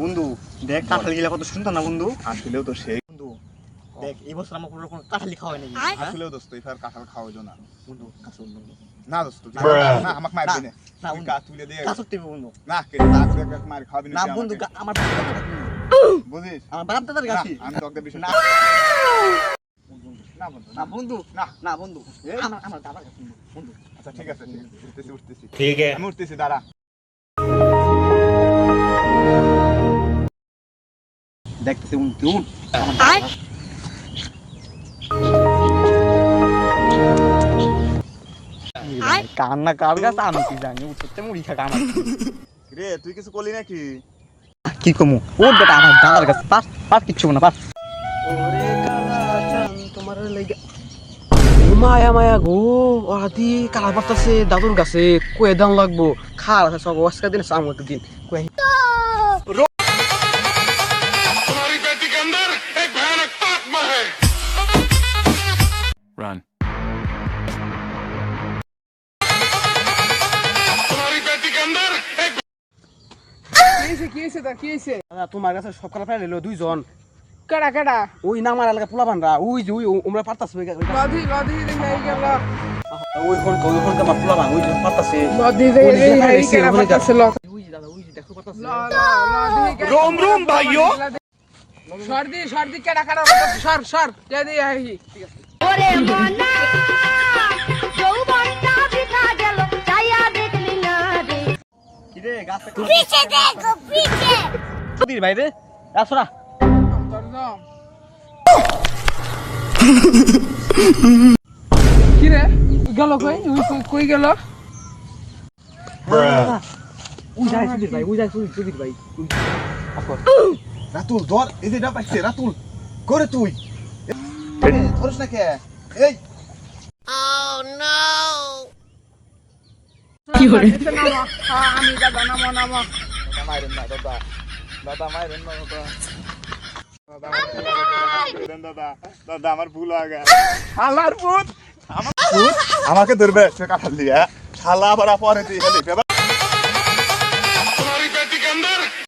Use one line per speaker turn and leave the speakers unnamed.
বন্ধু দেখ কাঁঠাল গিলা কত সুন্দর না বন্ধু।
আসলেও তো সেই
বন্ধু দেখ এই বছর আমার কোনো কাঁঠালি খাওয়াই নাকি।
আসলেও দোস্ত এবার কাঁঠাল খাওয়াইলো না
বন্ধু কাঁচুর বন্ধু
না দোস্ত না আমাকে মারবি না
না
তুই কাজ তুলে দে
কাঁচুর টিপে বন্ধু।
না কেটে না তুই এক মার খাবি
না
না
বন্ধু আমার
বুঝিস
আমার বাপ দাদার
না,
গাছি।
আমি তোকে বিষয়
না
না বন্ধু
না বন্ধু
না
না বন্ধু আমার দাদার গাছি বন্ধু।
আচ্ছা ঠিক আছে উঠতেছি
ठीक है
আমি উঠতেছি দাঁড়া
দেখতেছি বন্ধু কান্না কার গাছ আমি কি জানি উঠতে মুড়ি খা কান্না
রে তুই কিছু করলি নাকি
কি কমু ও বেটা আমার দাদার গাছ পাস পাস কিচ্ছু না পাস।
ওরে কালা চান তোমার লাগা মায়া মায়া গো ওরাদি কালা পারতাছে দাদুর গাছে কয়ে দাম লাগবো খার আছে সব ওয়াসকা দিন সাম কত দিন কয়ে
तुम्हारी बेटी के अंदर एक भयानक आत्मा है।
run
तुम्हारी बेटी के अंदर एक
কি হইছে
দাদা তোমার কাছে সব কালা ফেলে দুইজন
কেডা কেডা
ওই নামার এলাকা পোলা বানরা ওই যে ওই ওমরা পারতাছে
লদি দেখে আই গেল
ওই কোন কামা পোলা বান ওই যে পারতাছে
লদি
ওই যে
দেখে আই কেডা
ওই যে
পারতাছে ল
ওই যে দাদা ওই যে দেখো পারতাছে
লদি
रोम रोम भाइयों
সর্দি কেডা কেডা সর দে দে আই ঠিক আছে
ওরে মনা যৌবনটা বিতা গেল চাইয়া দেখলি না রে
কি রে গাছ
পিছে দেখো পিছে
সুধীর ভাই রে আসরা
কি রে গেল কই গেল
ওই যায় সুধীর ভাই ওই যায় সুধীর ভাই
রাতুল ধর এই যে এটা পাইছে রাতুল করে তুই ধরিস না কে এই
কি করে আমি দাদা নামো
দাদা মাইরেন না দাদা দাদা মাইরেন না দাদা দাদা দাদা আমার ভুল হয়ে গেছে শালার ভূত আমাকে ধরবে সে কাঁঠাল দিয়া শালা বড়া পরে তুই হেলি